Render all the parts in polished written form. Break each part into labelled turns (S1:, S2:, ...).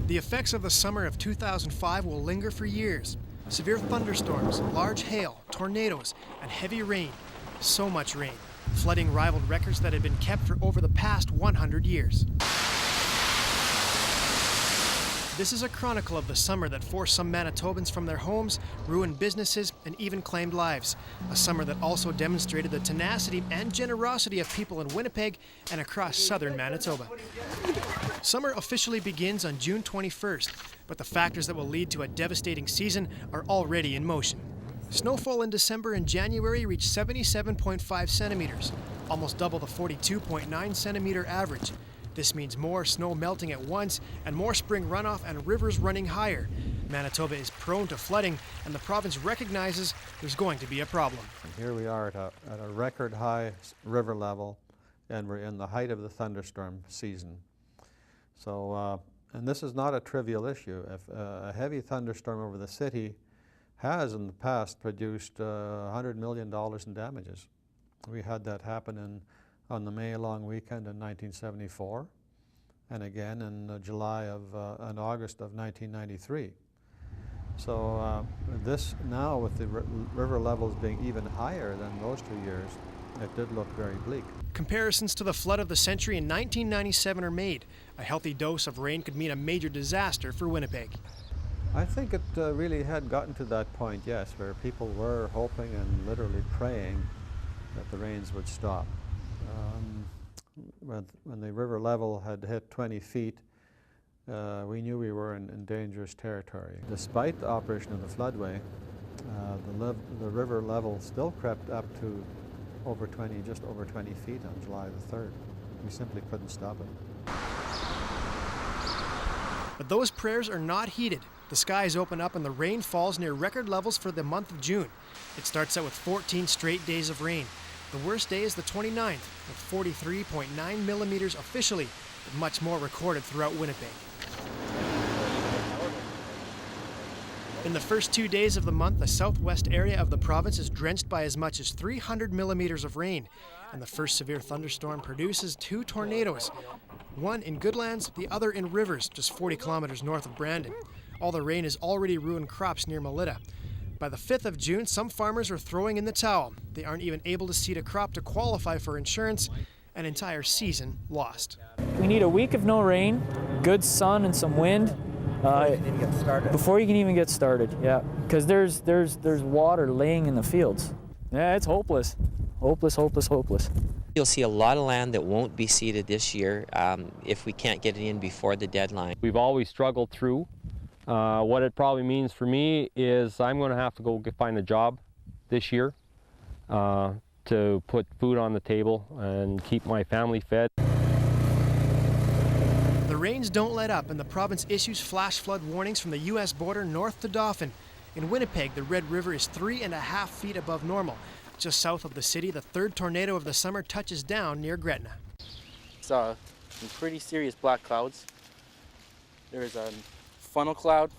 S1: The effects of the summer of 2005 will linger for years. Severe thunderstorms, large hail, tornadoes, and heavy rain. So much rain. Flooding rivaled records that had been kept for over the past 100 years. This is a chronicle of the summer that forced some Manitobans from their homes, ruined businesses, and even claimed lives. A summer that also demonstrated the tenacity and generosity of people in Winnipeg and across southern Manitoba. Summer officially begins on June 21st, but the factors that will lead to a devastating season are already in motion. Snowfall in December and January reached 77.5 centimeters, almost double the 42.9 centimeter average. This means more snow melting at once and more spring runoff and rivers running higher. Manitoba is prone to flooding, and the province recognizes there's going to be a problem.
S2: And here we are at a record high river level, and we're in the height of the thunderstorm season. So, and this is not a trivial issue. If a heavy thunderstorm over the city has in the past produced $100 million in damages. We had that happen on the May long weekend in 1974, and again in July and August of 1993. So this now, with the river levels being even higher than those 2 years, it did look very bleak.
S1: Comparisons to the flood of the century in 1997 are made. A healthy dose of rain could mean a major disaster for Winnipeg.
S2: I think it really had gotten to that point, yes, where people were hoping and literally praying that the rains would stop. When the river level had hit 20 feet, we knew we were in dangerous territory. Despite the operation of the floodway, the river level still crept up to just over 20 feet on July the 3rd. We simply couldn't stop it.
S1: But those prayers are not heeded. The skies open up and the rain falls near record levels for the month of June. It starts out with 14 straight days of rain. The worst day is the 29th, with 43.9 millimeters officially, but much more recorded throughout Winnipeg. In the first 2 days of the month, the southwest area of the province is drenched by as much as 300 millimeters of rain, and the first severe thunderstorm produces 2 tornadoes, one in Goodlands, the other in Rivers, just 40 kilometers north of Brandon. All the rain has already ruined crops near Melita. By the 5th of June, some farmers are throwing in the towel. They aren't even able to seed a crop to qualify for insurance. An entire season lost.
S3: We need a week of no rain, good sun and some wind before you can even get started. Yeah, because there's water laying in the fields. Yeah, it's hopeless. Hopeless, hopeless, hopeless.
S4: You'll see a lot of land that won't be seeded this year if we can't get it in before the deadline.
S5: We've always struggled through. What it probably means for me is I'm going to have to go find a job this year to put food on the table and keep my family fed.
S1: The rains don't let up, and the province issues flash flood warnings from the U.S. border north to Dauphin. In Winnipeg, the Red River is 3.5 feet above normal. Just south of the city, the third tornado of the summer touches down near Gretna.
S6: Saw some pretty serious black clouds. There's a funnel cloud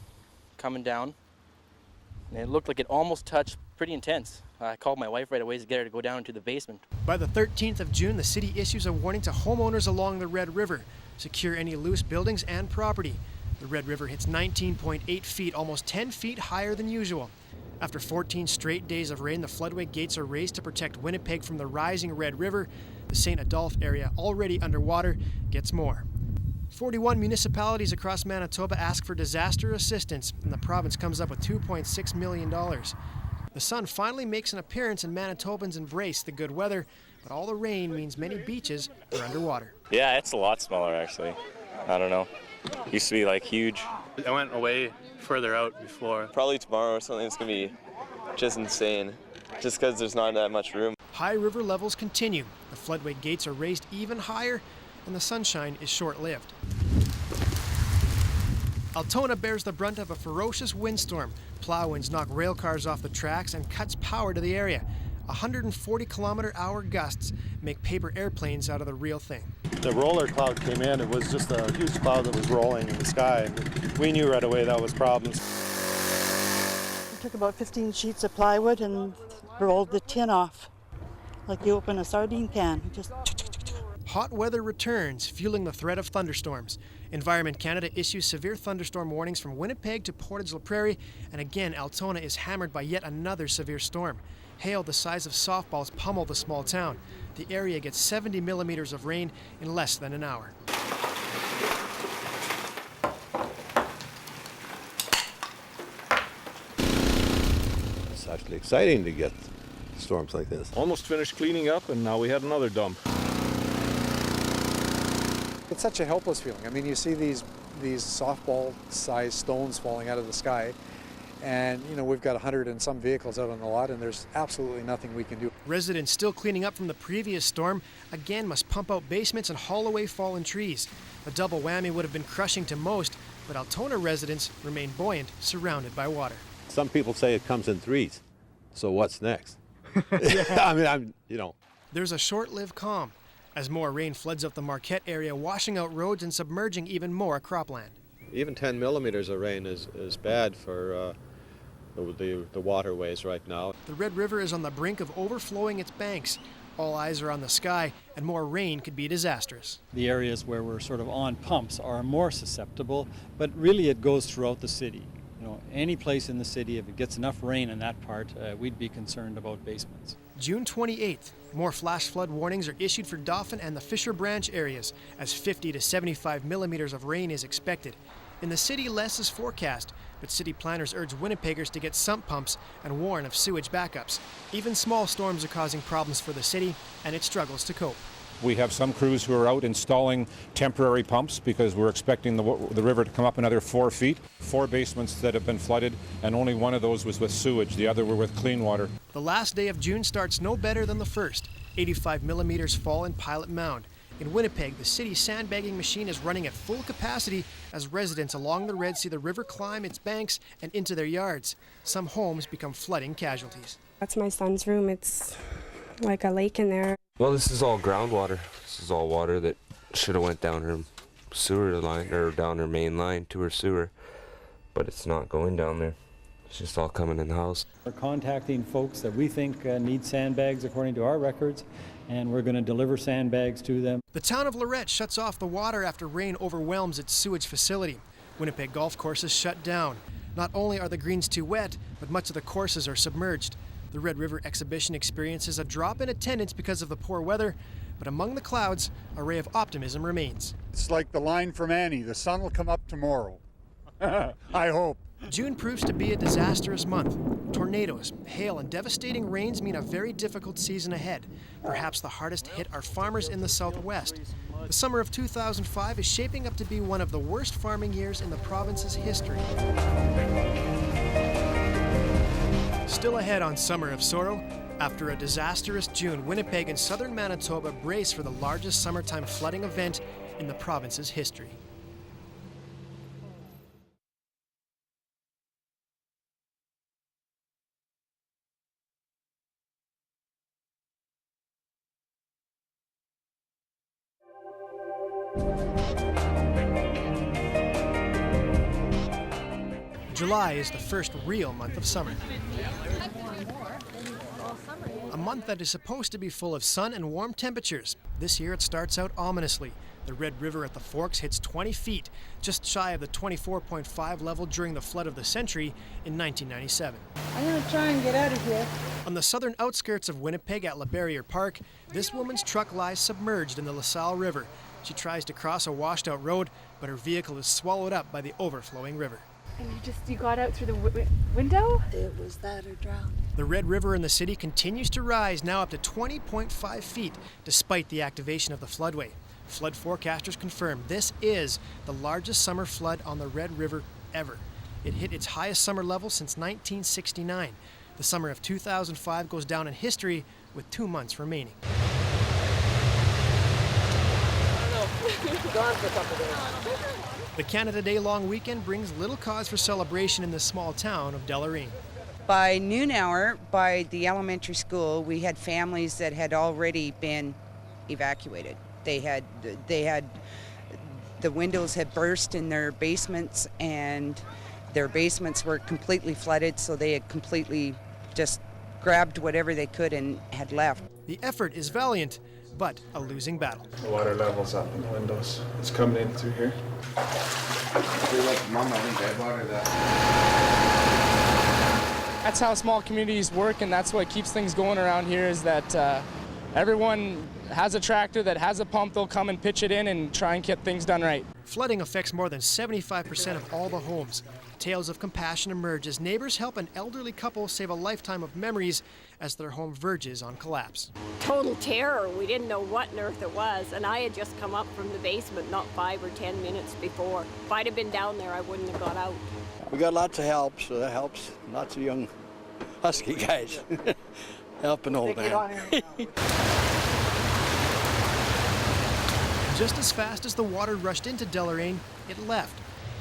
S6: coming down, and it looked like it almost touched pretty intense. I called my wife right away to get her to go down into the basement.
S1: By the 13th of June, the city issues a warning to homeowners along the Red River. Secure any loose buildings and property. The Red River hits 19.8 feet, almost 10 feet higher than usual. After 14 straight days of rain, the floodway gates are raised to protect Winnipeg from the rising Red River. The St. Adolphe area, already underwater, gets more. 41 municipalities across Manitoba ask for disaster assistance, and the province comes up with $2.6 million. The sun finally makes an appearance, and Manitobans embrace the good weather, but all the rain means many beaches are underwater.
S7: Yeah, it's a lot smaller actually. I don't know. Used to be like huge.
S8: I went away further out before.
S7: Probably tomorrow or something, it's going to be just insane, just because there's not that much room.
S1: High river levels continue. The floodway gates are raised even higher, and the sunshine is short-lived. Altona bears the brunt of a ferocious windstorm. Plow winds knock rail cars off the tracks and cuts power to the area. 140-kilometer-hour gusts make paper airplanes out of the real thing.
S9: The roller cloud came in. It was just a huge cloud that was rolling in the sky. We knew right away that was problems.
S10: We took about 15 sheets of plywood and rolled the tin off, like you open a sardine can. Just
S1: Hot weather returns, fueling the threat of thunderstorms. Environment Canada issues severe thunderstorm warnings from Winnipeg to Portage-la Prairie, and again, Altona is hammered by yet another severe storm. Hail the size of softballs pummel the small town. The area gets 70 millimeters of rain in less than an hour.
S11: It's actually exciting to get storms like this.
S12: Almost finished cleaning up, and now we had another dump.
S13: It's such a helpless feeling. I mean, you see these softball-sized stones falling out of the sky, and you know, we've got 100 and some vehicles out on the lot, and there's absolutely nothing we can do.
S1: Residents still cleaning up from the previous storm again must pump out basements and haul away fallen trees. A double whammy would have been crushing to most, but Altona residents remain buoyant, surrounded by water.
S11: Some people say it comes in threes, so what's next? I mean,
S1: There's a short-lived calm as more rain floods up the Marquette area, washing out roads and submerging even more cropland.
S2: Even 10 millimeters of rain is bad for the waterways right now.
S1: The Red River is on the brink of overflowing its banks. All eyes are on the sky, and more rain could be disastrous.
S14: The areas where we're sort of on pumps are more susceptible, but really it goes throughout the city. You know, any place in the city, if it gets enough rain in that part, we'd be concerned about basements.
S1: June 28th, more flash flood warnings are issued for Dauphin and the Fisher Branch areas, as 50 to 75 millimeters of rain is expected. In the city, less is forecast, but city planners urge Winnipeggers to get sump pumps and warn of sewage backups. Even small storms are causing problems for the city, and it struggles to cope.
S12: We have some crews who are out installing temporary pumps because we're expecting the river to come up another 4 feet. 4 basements that have been flooded, and only one of those was with sewage. The other were with clean water.
S1: The last day of June starts no better than the first. 85 millimeters fall in Pilot Mound. In Winnipeg, the city's sandbagging machine is running at full capacity as residents along the Red see the river climb its banks and into their yards. Some homes become flooding casualties.
S15: That's my son's room. It's like a lake in there.
S16: Well, this is all groundwater. This is all water that should have went down her sewer line, or down her main line to her sewer, but it's not going down there. It's just all coming in the house.
S14: We're contacting folks that we think need sandbags according to our records, and we're going to deliver sandbags to them.
S1: The town of Lorette shuts off the water after rain overwhelms its sewage facility. Winnipeg golf courses shut down. Not only are the greens too wet, but much of the courses are submerged. The Red River exhibition experiences a drop in attendance because of the poor weather, but among the clouds, a ray of optimism remains.
S17: It's like the line from Annie, the sun will come up tomorrow. I hope.
S1: June proves to be a disastrous month. Tornadoes, hail, and devastating rains mean a very difficult season ahead. Perhaps the hardest hit are farmers in the Southwest. The summer of 2005 is shaping up to be one of the worst farming years in the province's history. Still ahead on Summer of Sorrow, after a disastrous June, Winnipeg and southern Manitoba brace for the largest summertime flooding event in the province's history. July is the first real month of summer. A month that is supposed to be full of sun and warm temperatures. This year it starts out ominously. The Red River at the Forks hits 20 feet, just shy of the 24.5 level during the flood of the century in 1997.
S10: I'm going to try and get out of here.
S1: On the southern outskirts of Winnipeg at La Barriere Park, this woman's truck lies submerged in the LaSalle River. She tries to cross a washed-out road, but her vehicle is swallowed up by the overflowing river.
S18: And you got out through the window?
S10: It was that or drowned.
S1: The Red River in the city continues to rise, now up to 20.5 feet, despite the activation of the floodway. Flood forecasters confirm this is the largest summer flood on the Red River ever. It hit its highest summer level since 1969. The summer of 2005 goes down in history with 2 months remaining.
S10: Gone for a couple days.
S1: The Canada Day long weekend brings little cause for celebration in the small town of Deloraine.
S19: By noon hour, by the elementary school, we had families that had already been evacuated. They had the windows had burst in their basements, and their basements were completely flooded, so they had completely just grabbed whatever they could and had left.
S1: The effort is valiant, but a losing battle.
S20: The water level's up in the windows. It's coming in through here.
S6: That's how small communities work, and that's what keeps things going around here, is that everyone has a tractor that has a pump. They'll come and pitch it in and try and get things done right.
S1: Flooding affects more than 75% of all the homes. Tales of compassion emerge as neighbors help an elderly couple save a lifetime of memories as their home verges on collapse.
S21: Total terror. We didn't know what on earth it was, and I had just come up from the basement not 5 or 10 minutes before. If I'd have been down there, I wouldn't have got out.
S22: We got lots of help, so that helps. Lots of young husky guys helping old man.
S1: Just as fast as the water rushed into Deloraine, it left.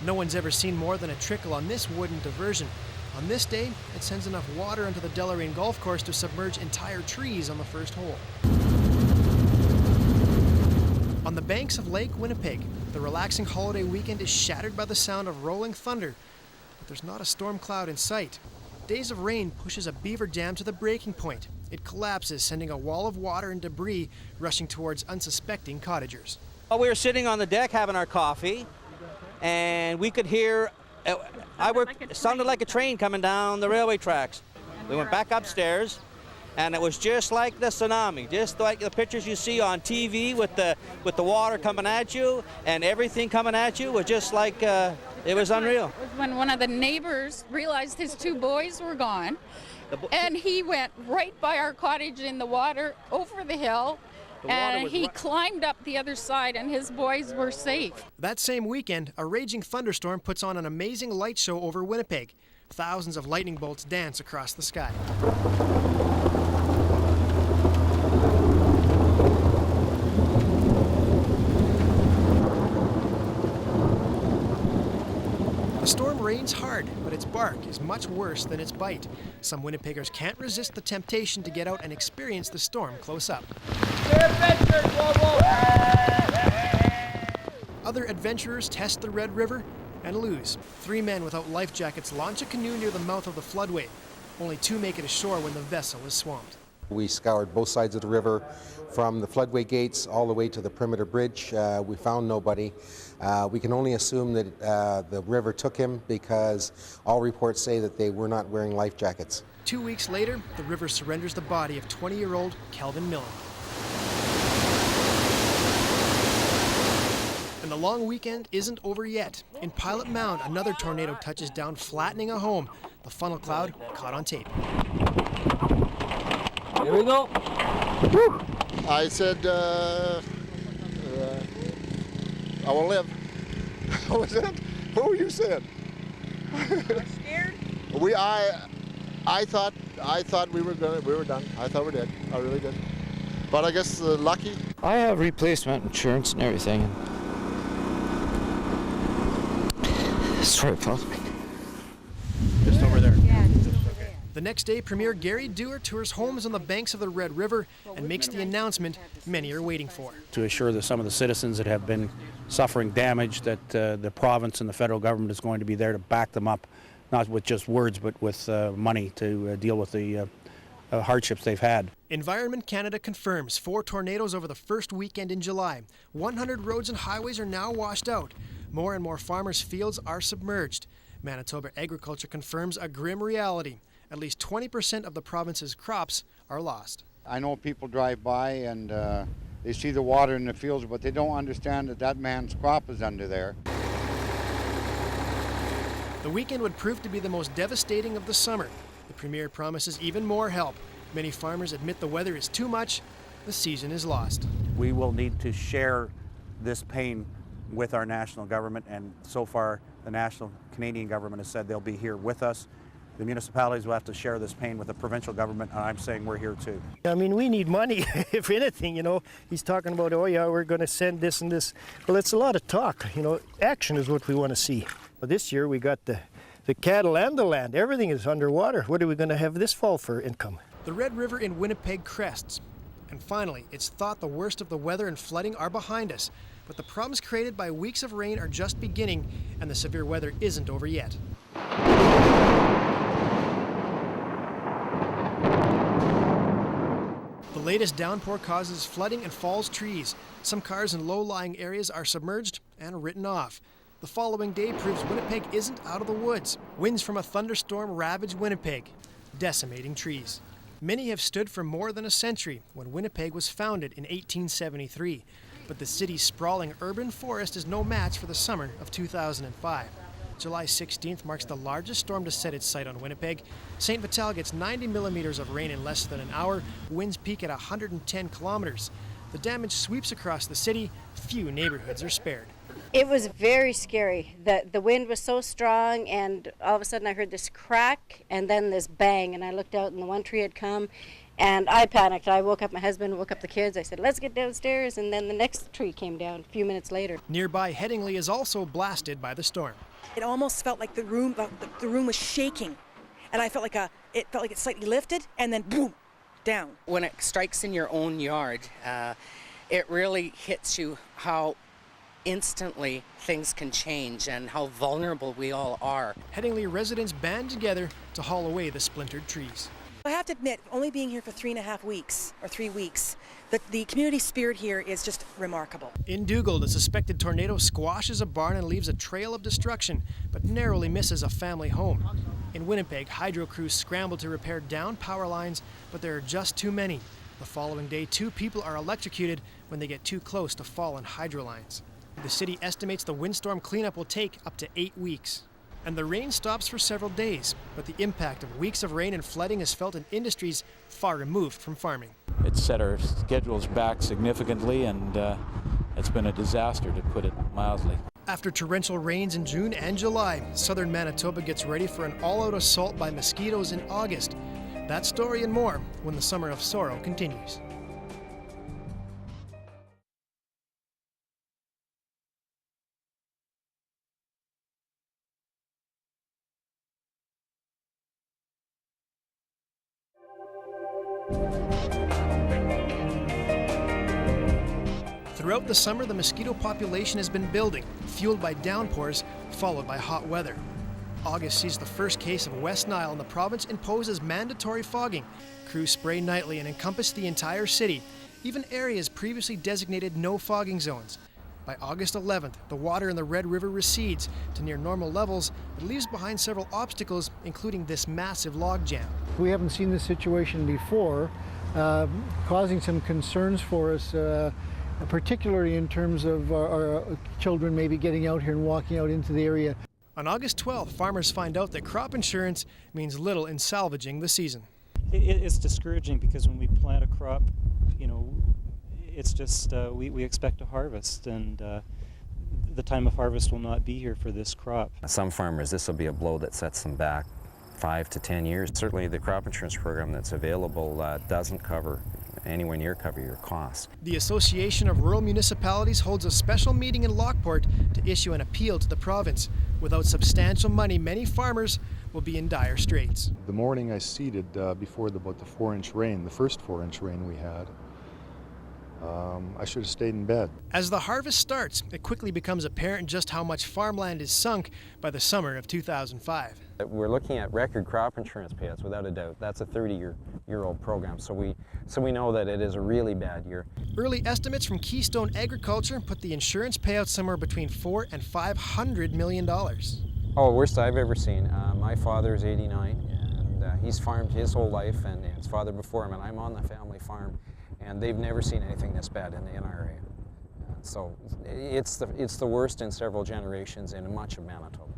S1: No one's ever seen more than a trickle on this wooden diversion. On this day, it sends enough water into the Deloraine golf course to submerge entire trees on the first hole. On the banks of Lake Winnipeg, the relaxing holiday weekend is shattered by the sound of rolling thunder, but there's not a storm cloud in sight. Days of rain pushes a beaver dam to the breaking point. It collapses, sending a wall of water and debris rushing towards unsuspecting cottagers.
S23: Well, we were sitting on the deck having our coffee, and we could hear, it sounded like a train coming down the railway tracks. We went back upstairs, and it was just like the tsunami, just like the pictures you see on TV with the water coming at you, and everything coming at you was just like, it was unreal.
S24: When one of the neighbors realized his 2 boys were gone, and he went right by our cottage in the water over the hill, and he climbed up the other side, and his boys were safe.
S1: That same weekend, a raging thunderstorm puts on an amazing light show over Winnipeg. Thousands of lightning bolts dance across the sky. The storm rains hard, but its bark is much worse than its bite. Some Winnipeggers can't resist the temptation to get out and experience the storm close up. Other adventurers test the Red River and lose. 3 men without life jackets launch a canoe near the mouth of the floodway. Only 2 make it ashore when the vessel is swamped.
S25: We scoured both sides of the river from the floodway gates all the way to the perimeter bridge. We found nobody. We can only assume that the river took him because all reports say that they were not wearing life jackets.
S1: 2 weeks later, the river surrenders the body of 20-year-old Kelvin Miller. And the long weekend isn't over yet. In Pilot Mound, another tornado touches down, flattening a home. The funnel cloud caught on tape.
S23: Here we go.
S26: Woo. I said, I will live. What was that? Who you said?
S24: Scared?
S26: I thought we were done. I thought we did. I really did. But I guess lucky.
S27: I have replacement insurance and everything. Sorry, pal.
S1: Just over there. The next day, Premier Gary Dewar tours homes on the banks of the Red River and makes the announcement many are waiting for.
S28: To assure that some of the citizens that have been suffering damage, that the province and the federal government is going to be there to back them up, not with just words, but with money to deal with the hardships they've had.
S1: Environment Canada confirms 4 tornadoes over the first weekend in July. 100 roads and highways are now washed out. More and more farmers' fields are submerged. Manitoba Agriculture confirms a grim reality. At least 20% of the province's crops are lost.
S17: I know people drive by and they see the water in the fields, but they don't understand that that man's crop is under there.
S1: The weekend would prove to be the most devastating of the summer. The Premier promises even more help. Many farmers admit the weather is too much. The season is lost.
S28: We will need to share this pain with our national government, and so far the national Canadian government has said they'll be here with us. The municipalities will have to share this pain with the provincial government, and I'm saying we're here too.
S29: I mean, we need money, if anything, you know. He's talking about, oh yeah, we're going to send this and this. Well, it's a lot of talk, you know. Action is what we want to see. Well, this year we got the cattle and the land. Everything is underwater. What are we going to have this fall for income?
S1: The Red River in Winnipeg crests. And finally, it's thought the worst of the weather and flooding are behind us. But the problems created by weeks of rain are just beginning, and the severe weather isn't over yet. The latest downpour causes flooding and falls trees. Some cars in low-lying areas are submerged and written off. The following day proves Winnipeg isn't out of the woods. Winds from a thunderstorm ravage Winnipeg, decimating trees. Many have stood for more than a century when Winnipeg was founded in 1873. But the city's sprawling urban forest is no match for the summer of 2005. July 16th marks the largest storm to set its sight on Winnipeg. St. Vital gets 90 millimeters of rain in less than an hour. Winds peak at 110 kilometers. The damage sweeps across the city. Few neighborhoods are spared.
S2: It was very scary. The wind was so strong, and all of a sudden I heard this crack and then this bang, and I looked out and the one tree had come. And I panicked. I woke up my husband, woke up the kids. I said, let's get downstairs. And then the next tree came down a few minutes later.
S1: Nearby Headingley is also blasted by the storm.
S3: It almost felt like the room was shaking. And I felt like it felt like it slightly lifted and then boom, down.
S4: When it strikes in your own yard, it really hits you how instantly things can change and how vulnerable we all are.
S1: Headingley residents band together to haul away the splintered trees.
S3: I have to admit, only being here for 3.5 weeks, or 3 weeks, the community spirit here is just remarkable.
S1: In Dugald, a suspected tornado squashes a barn and leaves a trail of destruction, but narrowly misses a family home. In Winnipeg, hydro crews scramble to repair downed power lines, but there are just too many. The following day, 2 people are electrocuted when they get too close to fallen hydro lines. The city estimates the windstorm cleanup will take up to 8 weeks. And the rain stops for several days, but the impact of weeks of rain and flooding is felt in industries far removed from farming.
S5: It's set our schedules back significantly, and it's been a disaster, to put it mildly.
S1: After torrential rains in June and July, southern Manitoba gets ready for an all-out assault by mosquitoes in August. That story and more when the Summer of Sorrow continues. Throughout the summer, the mosquito population has been building, fueled by downpours, followed by hot weather. August sees the first case of West Nile in the province imposes mandatory fogging. Crews spray nightly and encompass the entire city, even areas previously designated no fogging zones. By August 11th, the water in the Red River recedes to near normal levels, but leaves behind several obstacles, including this massive logjam.
S29: We haven't seen this situation before, causing some concerns for us, particularly in terms of our children maybe getting out here and walking out into the area.
S1: On August 12th, farmers find out that crop insurance means little in salvaging the season.
S7: It's discouraging because when we plant a crop, it's just we expect a harvest, and the time of harvest will not be here for this crop.
S8: Some farmers, this will be a blow that sets them back 5 to 10 years. Certainly the crop insurance program that's available doesn't anywhere near cover your costs.
S1: The Association of Rural Municipalities holds a special meeting in Lockport to issue an appeal to the province. Without substantial money, many farmers will be in dire straits.
S9: The morning I seeded before about the 4-inch rain, the first 4-inch rain we had, I should have stayed in bed.
S1: As the harvest starts, it quickly becomes apparent just how much farmland is sunk by the summer of 2005.
S8: We're looking at record crop insurance payouts, without a doubt. That's a 30-year-old program, so we know that it is a really bad year.
S1: Early estimates from Keystone Agriculture put the insurance payout somewhere between $400 and $500 million.
S8: Oh, worst I've ever seen. My father is 89, and he's farmed his whole life, and his father before him, and I'm on the family farm, and they've never seen anything this bad in our area. So it's the worst in several generations in much of Manitoba.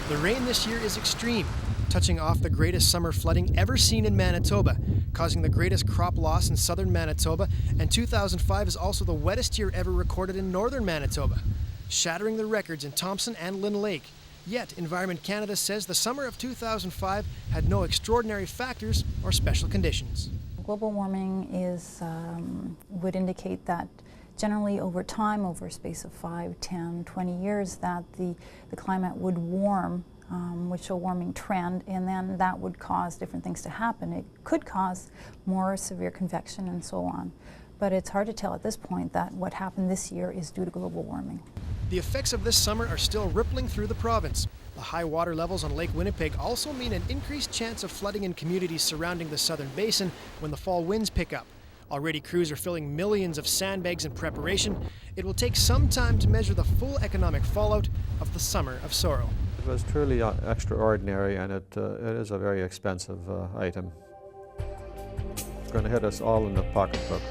S1: The rain this year is extreme, touching off the greatest summer flooding ever seen in Manitoba, causing the greatest crop loss in southern Manitoba, and 2005 is also the wettest year ever recorded in northern Manitoba, shattering the records in Thompson and Lynn Lake. Yet, Environment Canada says the summer of 2005 had no extraordinary factors or special conditions.
S11: Global warming would indicate that generally over time, over a space of 5, 10, 20 years, that the climate would warm, would show a warming trend, and then that would cause different things to happen. It could cause more severe convection and so on. But it's hard to tell at this point that what happened this year is due to global warming.
S1: The effects of this summer are still rippling through the province. The high water levels on Lake Winnipeg also mean an increased chance of flooding in communities surrounding the southern basin when the fall winds pick up. Already crews are filling millions of sandbags in preparation. It will take some time to measure the full economic fallout of the Summer of Sorrow.
S10: It was truly extraordinary, and it is a very expensive item. It's going to hit us all in the pocketbook.